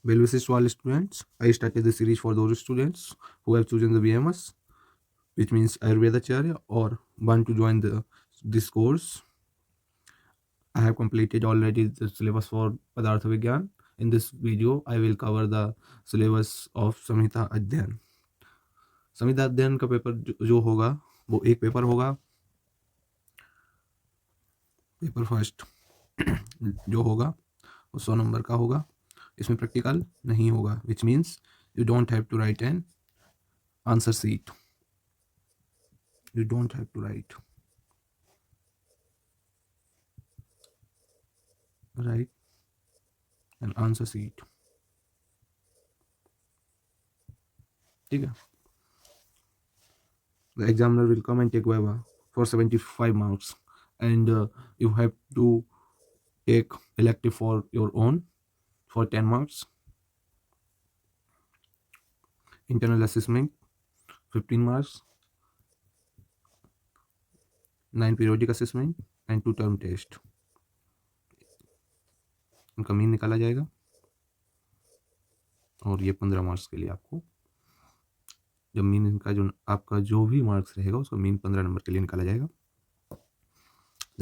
Well wishes to all students. I started the series for those students who have chosen the BMS, which means Ayurvedacharya, or want to join this course. I have completed already the syllabus for Padartha Vigyan. In this video, I will cover the syllabus of Samhita Adhyan. संहिता अध्ययन का paper जो होगा वो एक paper होगा, paper first जो होगा वो 100 नंबर का होगा। इसमें प्रैक्टिकल नहीं होगा, which means you don't have to write an answer sheet, you don't have to write an answer sheet. ठीक है। The examiner will come and take Viva for 75 marks, and you have to take elective for your own for 10 marks, internal assessment 15 marks, 9 periodic assessment and 2 term test। उनका mean निकाला जाएगा और ये 15 marks के लिए आपको, जब मीन इनका जो आपका जो भी मार्क्स रहेगा उसका मीन 15 नंबर के लिए निकाला जाएगा।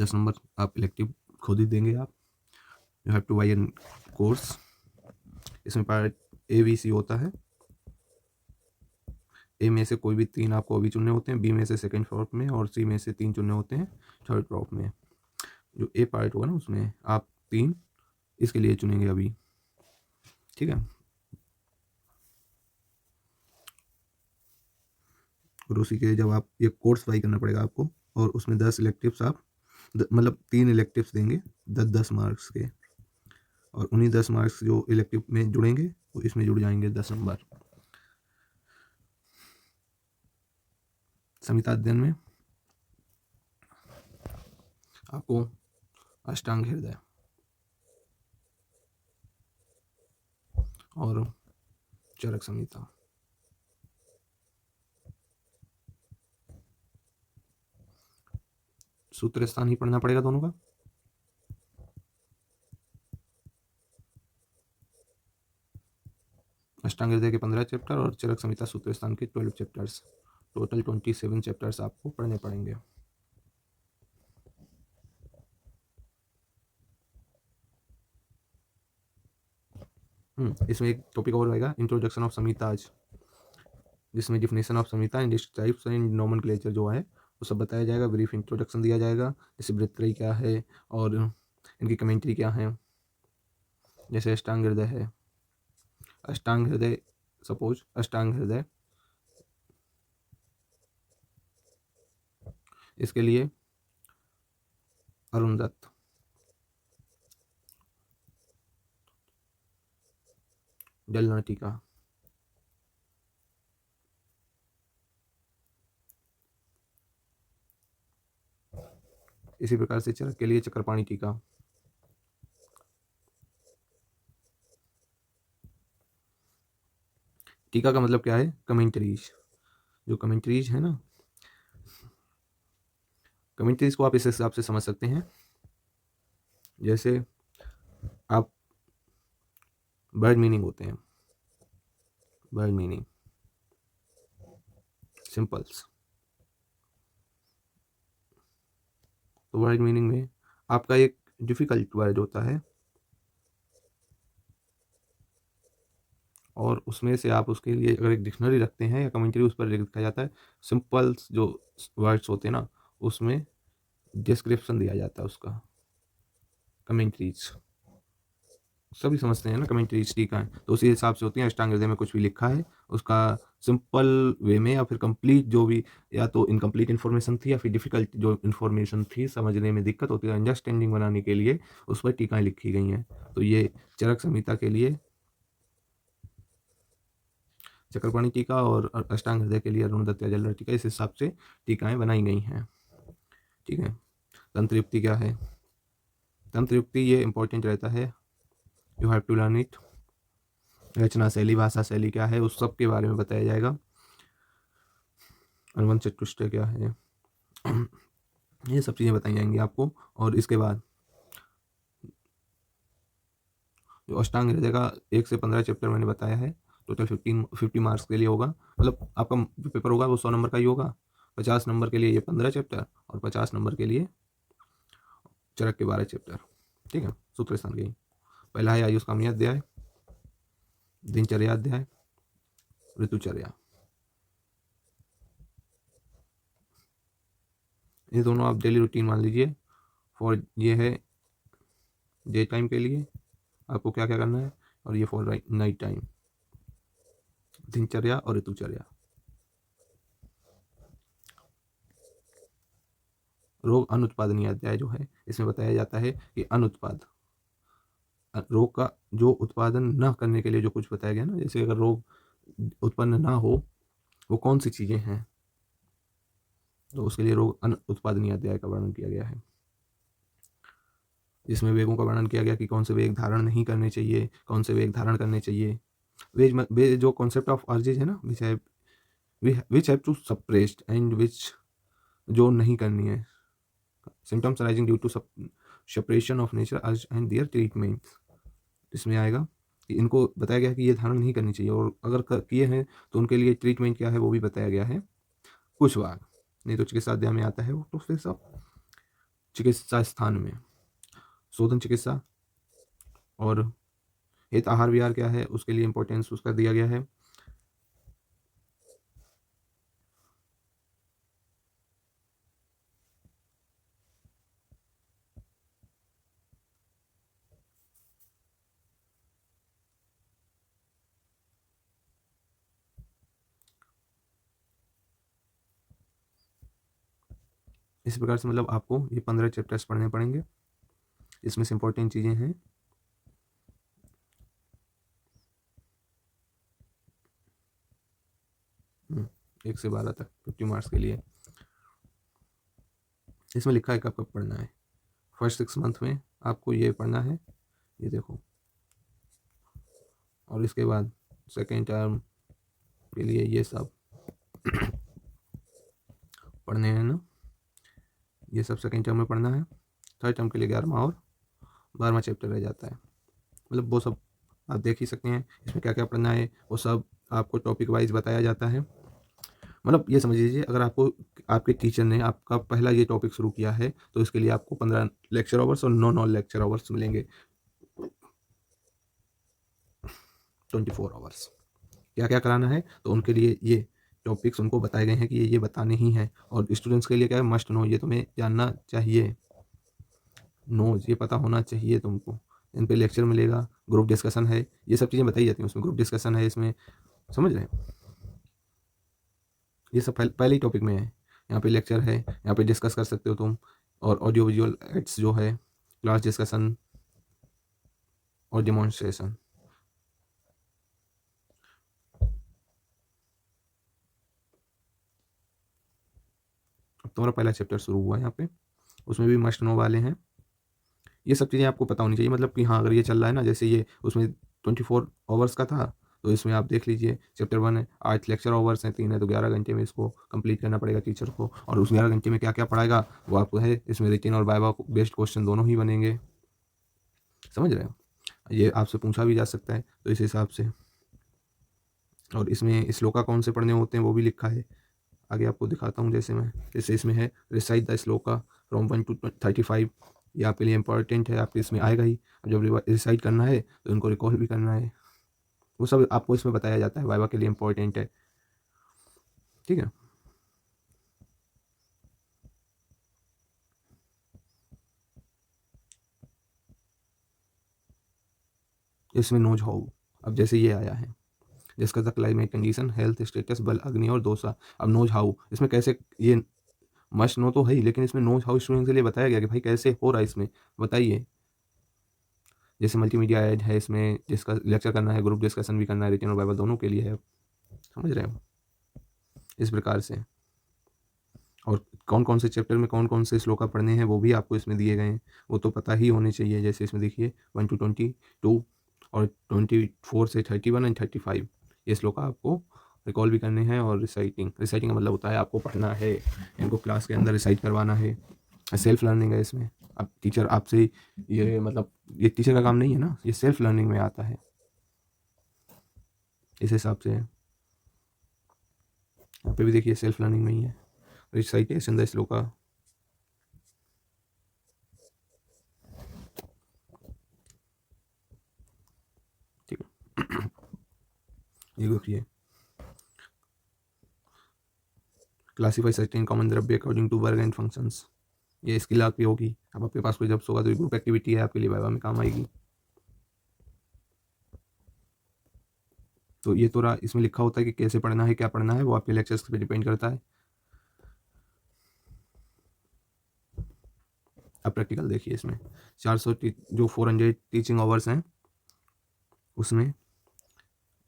10 नंबर आप इलेक्टिव खुद ही देंगे। आप you have to buy an course. इसमें पार्ट ए बी सी होता है। ए में से कोई भी 3 आपको अभी चुनने होते हैं, बी में से सेकंड ड्रॉप में, और सी में से 3 चुनने होते हैं थर्ड ड्रॉप में। जो ए पार्ट होगा ना उसमें आप 3 इसके लिए चुनेंगे अभी। ठीक है। और उसी के जब आप ये कोर्स बाई करना पड़ेगा आपको, और उसमें 10 इलेक्टिव्स आप मतलब 3 इलेक्टिव्स देंगे 10-10 मार्क्स के, और उन्हीं 10 मार्क्स जो इलेक्टिव में जुड़ेंगे वो इसमें जुड़ जाएंगे 10 नंबर। संहिता अध्ययन में आपको अष्टांग हृदय और चरक संहिता, सूत्र स्थान ही पढ़ना पड़ेगा दोनों का। अष्टांग हृदय के 15 चैप्टर और चरक संहिता सूत्र स्थान के 12 चैप्टर्स, टोटल 27 चैप्टर्स आपको पढ़ने पड़ेंगे। इसमें एक टॉपिक और आएगा, इंट्रोडक्शन ऑफ संहिताज, जिसमें definition of Samhita and types and nomenclature जो है वो सब बताया जाएगा। ब्रीफ इंट्रोडक्शन दिया जाएगा, जैसे वृत्त्रयी क्या है और इनकी कमेंट्री क्या है। जैसे अष्टांग हृदय है, अष्टांग हृदय, सपोज अष्टांग हृदय, इसके लिए अरुण दत्त, जलना टीका, इसी प्रकार से चरक के लिए चक्रपाणी टीका। टीका का मतलब क्या है? कमेंट्रीज। जो कमेंट्रीज है ना, कमेंट्रीज को आप इस हिसाब से समझ सकते हैं, जैसे आप वर्ड मीनिंग होते हैं, वर्ड मीनिंग सिंपल्स। तो वर्ड मीनिंग में आपका एक डिफिकल्ट वर्ड होता है और उसमें से आप उसके लिए अगर एक डिक्शनरी रखते हैं या कमेंट्री उस पर लिखा जाता है, सिंपल्स जो वर्ड्स होते हैं ना उसमें डिस्क्रिप्शन दिया जाता है उसका। कमेंट्रीज सभी समझते हैं ना, कमेंट्रीज टीका है तो उसी हिसाब से होती है। अष्टांग हृदय में कुछ भी लिखा है उसका सिंपल वे में या फिर कंप्लीट जो भी, या तो इनकम्प्लीट इन्फॉर्मेशन थी या फिर डिफिकल्ट जो इन्फॉर्मेशन थी, समझने में दिक्कत होती है, अंडरस्टैंडिंग बनाने के लिए उस पर टीकाएँ लिखी गई हैं। तो ये चरक संहिता के लिए चक्रपाणी टीका और अष्टांग हृदय के लिए अरुण दत्त जलर टीका, इस हिसाब से टीकाएँ बनाई गई हैं। ठीक है। तंत्रयुक्ति क्या है? तंत्रयुक्ति ये इंपॉर्टेंट रहता है, you have to learn it. रचना शैली, भाषा शैली क्या है, उस सब के बारे में बताया जाएगा। अनुबंध चतुष्टय क्या है, ये सब चीज़ें बताई जाएंगी आपको। और इसके बाद जो अष्टांग हृदय का 1 से 15 चैप्टर मैंने बताया है, टोटल 50 मार्क्स के लिए होगा। मतलब आपका जो पेपर होगा वो 100 नंबर का ही होगा। 50 नंबर के लिए ये 15 चैप्टर और 50 नंबर के लिए चरक के 12 चैप्टर। ठीक है, सूत्र स्थान के। पहला है आयुष कामनी अध्याय, दिनचर्या अध्याय, ऋतुचर्या। ये दोनों आप डेली रूटीन मान लीजिए। फॉर ये है डे टाइम के लिए आपको क्या क्या करना है, और ये फॉर नाइट टाइम, दिनचर्या और ऋतुचर्या। रोग अनुत्पादनीय अध्याय जो है, इसमें बताया जाता है कि अनुत्पाद रोग का जो उत्पादन न करने के लिए जो कुछ बताया गया ना, जैसे अगर रोग उत्पन्न ना हो वो कौन सी चीजें हैं, तो उसके लिए रोग अनुत्पादनीय अध्याय का वर्णन किया गया है। जिसमें वेगों का वर्णन किया गया कि कौन से वेग धारण नहीं करने चाहिए, कौन से वेग धारण करने चाहिए। वेग जो कॉन्सेप्ट ऑफ अर्जेज है ना, which have to suppressed and which जो नहीं करनी है। Symptoms arising due to separation of nature urge and their treatment. इसमें आएगा कि इनको बताया गया कि ये धारण नहीं करनी चाहिए, और अगर किए हैं तो उनके लिए ट्रीटमेंट क्या है वो भी बताया गया है कुछ भाग। नहीं तो चिकित्सा अध्याय में आता है वो, तो फिर सब चिकित्सा स्थान में शोधन चिकित्सा और हित आहार विहार क्या है उसके लिए इंपॉर्टेंस उसका दिया गया है। इस प्रकार से मतलब आपको ये 15 चैप्टर्स पढ़ने पड़ेंगे। इसमें से इंपॉर्टेंट चीजें हैं, एक से 12 तक 50 मार्क्स के लिए। इसमें लिखा है कब कब पढ़ना है। फर्स्ट 6 मंथ में आपको ये पढ़ना है, ये देखो, और इसके बाद सेकेंड टर्म के लिए ये सब पढ़ने हैं ना, ये सब सेकेंड टर्म में पढ़ना है। थर्ड टर्म के लिए 11वां और 12वां चैप्टर रह जाता है। मतलब वो सब आप देख ही सकते हैं, इसमें क्या क्या पढ़ना है वो सब आपको टॉपिक वाइज बताया जाता है। मतलब ये समझ लीजिए, अगर आपको आपके टीचर ने आपका पहला ये टॉपिक शुरू किया है तो इसके लिए आपको 15 लेक्चर आवर्स और 9 लेक्चर आवर्स मिलेंगे, 24 आवर्स। क्या क्या कराना है तो उनके लिए ये टॉपिक्स उनको बताए गए हैं कि ये बताने ही हैं, और स्टूडेंट्स के लिए क्या है, मस्ट नो, ये तुम्हें जानना चाहिए, नोज ये पता होना चाहिए तुमको। इन पे लेक्चर मिलेगा, ग्रुप डिस्कशन है, ये सब चीज़ें बताई जाती हैं उसमें। ग्रुप डिस्कशन है इसमें, समझ रहे हैं, ये सब पहले ही टॉपिक में है। यहाँ पे लेक्चर है, यहाँ पे डिस्कस कर सकते हो तुम, और ऑडियो विजुअल एड्स जो है, क्लास डिस्कशन और डेमोन्स्ट्रेशन। अब तुम्हारा पहला चैप्टर शुरू हुआ है यहाँ पे, उसमें भी मस्ट नो वाले हैं। ये सब चीज़ें आपको पता होनी चाहिए, मतलब कि हाँ अगर ये चल रहा है ना, जैसे ये उसमें 24 आवर्स का था, तो इसमें आप देख लीजिए चैप्टर 1 है, 8 लेक्चर आवर्स हैं, 3 है, तो 11 घंटे में इसको कंप्लीट करना पड़ेगा टीचर को। और उस 11 घंटे में क्या क्या पढ़ाएगा वो आपको है, इसमें रिटन और वाइवा बेस्ड क्वेश्चन दोनों ही बनेंगे, समझ रहे हो। ये आपसे पूछा भी जा सकता है, तो इस हिसाब से। और इसमें श्लोका कौन से पढ़ने होते हैं वो भी लिखा है, आगे आपको दिखाता हूँ। जैसे इसमें है recite the shloka from 1 to 35, ये आपके लिए इंपॉर्टेंट है, आपके इसमें आएगा ही। जब रिसाइट करना है तो इनको रिकॉल भी करना है, वो सब आपको इसमें बताया जाता है, वाइवा के लिए इंपॉर्टेंट है, ठीक है। इसमें नोज हाउ, अब जैसे ये आया है, जिसका the climate condition, health status, बल, अग्नि और दोषा। अब नोज हाउ इसमें कैसे, ये मस्ट नो तो है ही, लेकिन इसमें नोज हाउ स्टूडेंट के लिए बताया गया कि भाई कैसे हो रहा है इसमें, बताइए। जैसे मल्टीमीडिया ऐड है इसमें, जिसका लेक्चर करना है, ग्रुप डिस्कशन भी करना है, रिटन और वाइवा दोनों के लिए है, समझ रहे हो, इस प्रकार से। और कौन कौन से चैप्टर में कौन कौन से श्लोका पढ़ने हैं वो भी आपको इसमें दिए गए हैं, वो तो पता ही होने चाहिए। जैसे इसमें देखिए 1 to 22 और 24 से 31 एंड 35, ये श्लोका आपको रिकॉल भी करने हैं। और रिसाइटिंग का मतलब होता है आपको पढ़ना है, इनको क्लास के अंदर रिसाइट करवाना है, सेल्फ लर्निंग है इसमें। अब टीचर आपसे ये मतलब ये टीचर का काम नहीं है ना, ये सेल्फ लर्निंग में आता है, इस हिसाब से है। यहाँ पे भी देखिए सेल्फ लर्निंग में ही है, रिसाइटेशन द श्लोका। ठीक है, ये देखिए क्लासीफाई सर्टेन कॉमन द्रव्य अकॉर्डिंग टू वर्ग एंड फंक्शंस, ये इसकी लाग भी होगी। अब आपके पास कोई जब होगा तो ग्रुप एक्टिविटी है, आपके लिए वाइवा में काम आएगी। तो ये तो इसमें लिखा होता है कि कैसे पढ़ना है, क्या पढ़ना है, वो आपके लेक्चर्स पे डिपेंड करता है। अब प्रैक्टिकल देखिए, इसमें 400 जो 400 टीचिंग आवर्स हैं उसमें,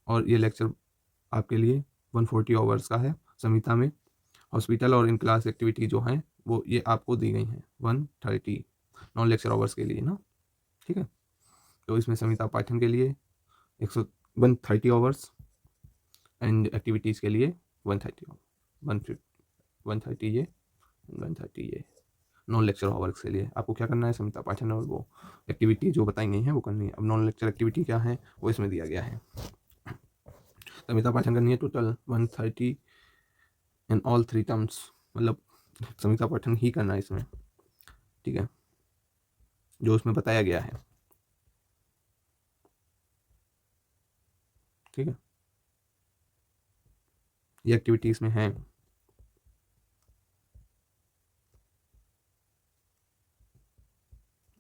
और ये लेक्चर आपके लिए 140 आवर्स का है। संहिता में हॉस्पिटल और इन क्लास एक्टिविटी जो हैं वो ये आपको दी गई हैं 130 नॉन लेक्चर आवर्स के लिए ना। ठीक है, तो इसमें संहिता पाठन के लिए 130 आवर्स एंड एक्टिविटीज़ के लिए 130 130 ये 130 ये नॉन लेक्चर आवर्स के लिए आपको क्या करना है, संहिता पाठन और वो एक्टिविटी जो बताई गई हैं वो करनी है। अब नॉन लेक्चर एक्टिविटी क्या है वो इसमें दिया गया है। संहिता पाठन करनी है टोटल 130 इन ऑल 3 टर्म्स, मतलब संहिता पाठन ही करना है इसमें। ठीक है, जो उसमें बताया गया है। ठीक है, ये एक्टिविटी इसमें है।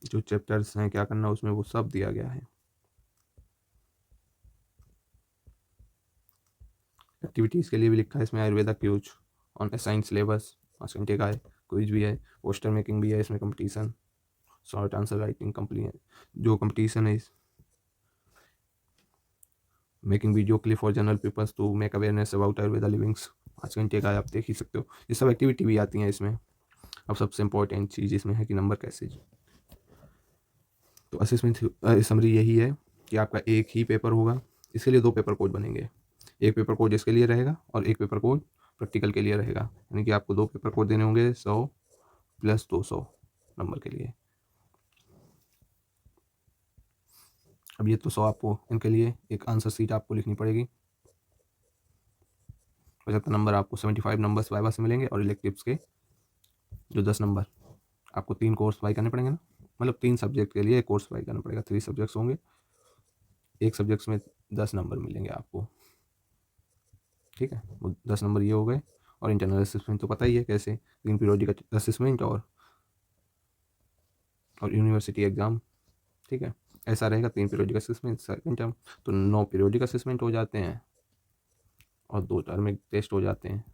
जो चैप्टर्स हैं क्या करना उसमें वो सब दिया गया है। एक्टिविटीज़ के लिए भी लिखा है इसमें Ayurveda cues on assign syllabus 5 घंटे का है। क्विज भी है, पोस्टर मेकिंग भी है इसमें, competition, short answer writing complete जो कंपटीशन है, making video clip for general peoples to make awareness about Ayurveda livings 5 घंटे का है, आप देख ही सकते हो। ये सब एक्टिविटी भी आती हैं इसमें। अब सबसे इंपॉर्टेंट चीज़ इसमें है कि नंबर कैसे। तो असेसमेंट समरी यही है कि आपका एक ही पेपर होगा, इसके लिए 2 पेपर कोड बनेंगे। एक पेपर कोड इसके लिए रहेगा और एक पेपर कोड प्रैक्टिकल के लिए रहेगा, यानी कि आपको 2 पेपर कोड देने होंगे 100 + 200 नंबर के लिए। अब ये तो 100 आपको इनके लिए एक आंसर शीट आपको लिखनी पड़ेगी। 75 नंबर आपको 75 नंबर्स वाइवा से मिलेंगे, और इलेक्टिव्स के जो 10 नंबर आपको 3 कोर्स बाई करने पड़ेंगे ना, मतलब 3 सब्जेक्ट के लिए एक कोर्स बाई करना पड़ेगा। 3 सब्जेक्ट्स होंगे, एक सब्जेक्ट्स में 10 नंबर मिलेंगे आपको। ठीक है, वो 10 नंबर ये हो गए। और इंटरनल असेसमेंट तो पता ही है कैसे, 3 पीरियोडिक असेसमेंट और यूनिवर्सिटी एग्ज़ाम। ठीक है, ऐसा रहेगा 3 पीरियोडिक असेसमेंट सेकंड टर्म, तो 9 पीरियोडिक असेसमेंट हो जाते हैं और 2 टर्मिक टेस्ट हो जाते हैं।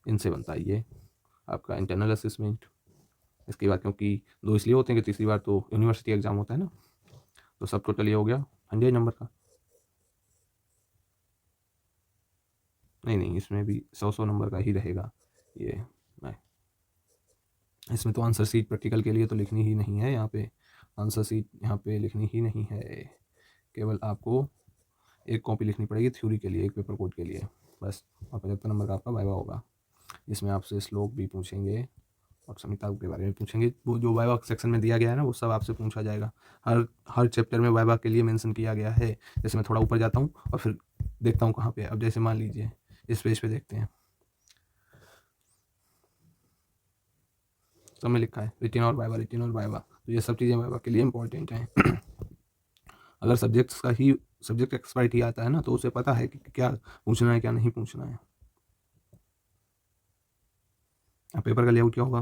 इनसे बनता है ये आपका इंटरनल असेसमेंट। इसके बाद क्योंकि 2 इसलिए होते हैं कि तीसरी बार तो यूनिवर्सिटी एग्ज़ाम होता है ना, तो सब टोटल ये हो गया 100 नंबर का। नहीं, इसमें भी 100 नंबर का ही रहेगा ये। मैं इसमें तो आंसर सीट प्रैक्टिकल के लिए तो लिखनी ही नहीं है, यहाँ पे आंसर सीट यहाँ पे लिखनी ही नहीं है। केवल आपको एक कॉपी लिखनी पड़ेगी थ्योरी के लिए, एक पेपर कोड के लिए बस। और 75 नंबर का आपका वाइवा होगा, इसमें आपसे श्लोक भी पूछेंगे और संहिता के बारे में पूछेंगे। वो जो वाइवा सेक्शन में दिया गया है ना वो सब आपसे पूछा जाएगा। हर चैप्टर में वाइवा के लिए मेंशन किया गया है। जैसे मैं थोड़ा ऊपर जाता हूँ और फिर देखता हूँ कहाँ पे। अब जैसे मान लीजिए इस पेज पे देखते हैं, सब में लिखा है रिटिन और वाइवा, रिटिन और वाइवा। तो ये सब चीज़ें वाइवा के लिए इंपॉर्टेंट हैं। अगर सब्जेक्ट एक्सपर्ट ही आता है ना तो उसे पता है कि क्या पूछना है क्या नहीं पूछना है। अब पेपर का लेआउट क्या होगा,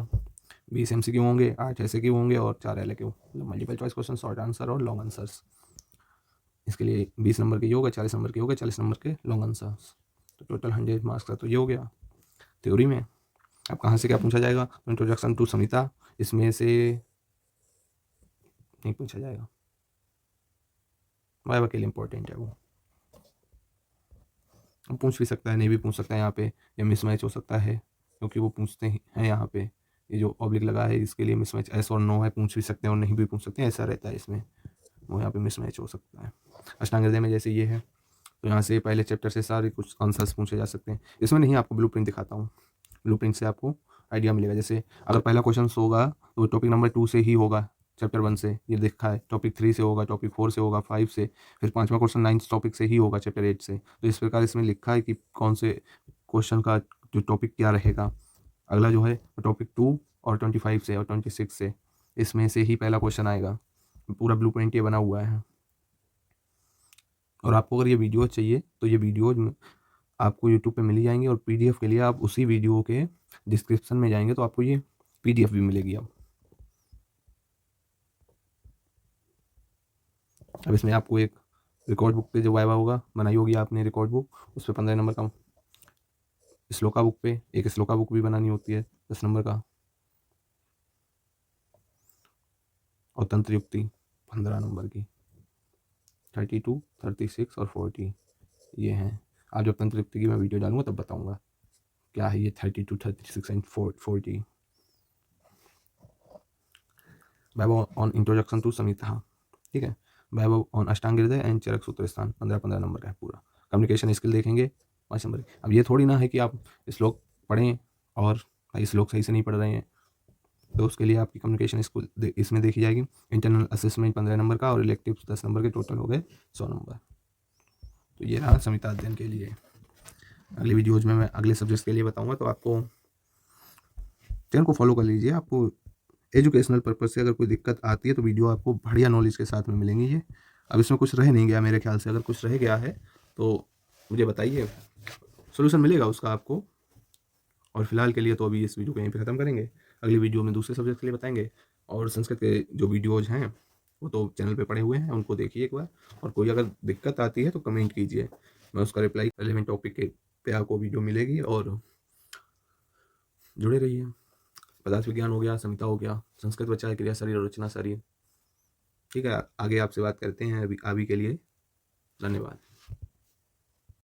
20 MCQ होंगे, 8 SAQ होंगे और 4 LAQ, मतलब multiple choice question, short answer और लॉन्ग आंसर्स। इसके लिए 20 नंबर के ये होगा, 40 नंबर के होगा, 40 नंबर के लॉन्ग आंसर्स, तो टोटल 100 मार्क्स का तो ये हो गया थ्योरी में। अब कहाँ से क्या पूछा जाएगा, तो इंट्रोडक्शन टू संहिता इसमें से नहीं पूछा जाएगा, वाइवा के लिए इंपॉर्टेंट है वो। पूछ भी सकता है, नहीं भी पूछ सकता है, यहाँ पे ये मिसमैच हो सकता है क्योंकि वो पूछते हैं यहाँ पे ये जो ऑब्लिक लगा है इसके लिए मिसमैच एस और नो है, पूछ भी सकते हैं और नहीं भी पूछ सकते हैं, ऐसा रहता है इसमें, वो यहाँ पे मिसमैच हो सकता है। अष्टांग हृदय में जैसे ये है तो यहाँ से पहले चैप्टर से सारे कुछ आंसर्स पूछे जा सकते हैं। इसमें नहीं आपको ब्लूप्रिंट दिखाता हूँ, ब्लूप्रिंट से आपको आइडिया मिलेगा। जैसे अगर पहला क्वेश्चन होगा तो टॉपिक नंबर 2 से ही होगा, चैप्टर 1 से, ये देखा है। टॉपिक 3 से होगा, टॉपिक 4 से होगा, 5 से, फिर पाँचवा क्वेश्चन 9th टॉपिक से ही होगा, चैप्टर 8 से। तो इस प्रकार इसमें लिखा है कि कौन से क्वेश्चन का जो टॉपिक क्या रहेगा। अगला जो है टॉपिक 2 और 25 से और 26 से, इसमें से ही पहला क्वेश्चन आएगा। पूरा ब्लूप्रिंट ये बना हुआ है। और आपको अगर ये वीडियो चाहिए तो ये वीडियो आपको यूट्यूब पे मिल जाएंगे, और पीडीएफ के लिए आप उसी वीडियो के डिस्क्रिप्शन में जाएंगे तो आपको ये पीडीएफ भी मिलेगी। अब इसमें आपको एक रिकॉर्ड बुक पे जो वाइवा होगा बनाई होगी आपने रिकॉर्ड बुक, उस पर 15 नंबर का, श्लोका बुक पे एक श्लोका बुक भी बनानी होती है 10 नंबर का, और तंत्र युक्ति 15 नंबर की। 32, 36 और 40 ये हैं। आज जब तंत्र युक्ति की मैं वीडियो डालूंगा तब बताऊंगा क्या है ये 32, 36 and 40। Vaibhav on introduction to Samhita, ठीक है। वैभव ऑन अष्टांग हृदय एंड चरक सूत्र स्थान 15-15 नंबर का है पूरा। कम्युनिकेशन स्किल देखेंगे 5 नंबर। अब ये थोड़ी ना है कि आप श्लोक पढ़ें और श्लोक सही से नहीं पढ़ रहे हैं, तो उसके लिए आपकी कम्युनिकेशन स्किल इसमें देखी जाएगी। इंटरनल असेसमेंट 15 नंबर का और इलेक्टिव 10 नंबर के, टोटल हो गए 100 नंबर। तो ये रहा संहिता अध्ययन के लिए। अगली वीडियोज में मैं अगले सब्जेक्ट के लिए बताऊंगा, तो आपको चैनल को फॉलो कर लीजिए। आपको एजुकेशनल पर्पज से अगर कोई दिक्कत आती है तो वीडियो आपको बढ़िया नॉलेज के साथ में मिलेंगी ये। अब इसमें कुछ रह नहीं गया मेरे ख्याल से, अगर कुछ रह गया है तो मुझे बताइए, सोल्यूशन मिलेगा उसका आपको। और फिलहाल के लिए तो अभी इस वीडियो को यहीं पे ख़त्म करेंगे। अगली वीडियो में दूसरे सब्जेक्ट के लिए बताएंगे। और संस्कृत के जो वीडियोज़ हैं वो तो चैनल पे पड़े हुए हैं, उनको देखिए एक बार। और कोई अगर दिक्कत आती है तो कमेंट कीजिए, मैं उसका रिप्लाई रेलेवेंट टॉपिक के पे आपको वीडियो मिलेगी। और जुड़े रहिए। पदार्थ विज्ञान हो गया, संहिता हो गया, संस्कृत बचा है, क्रिया शरीर और रचना शरीर। ठीक है, आगे आपसे बात करते हैं। अभी के लिए धन्यवाद।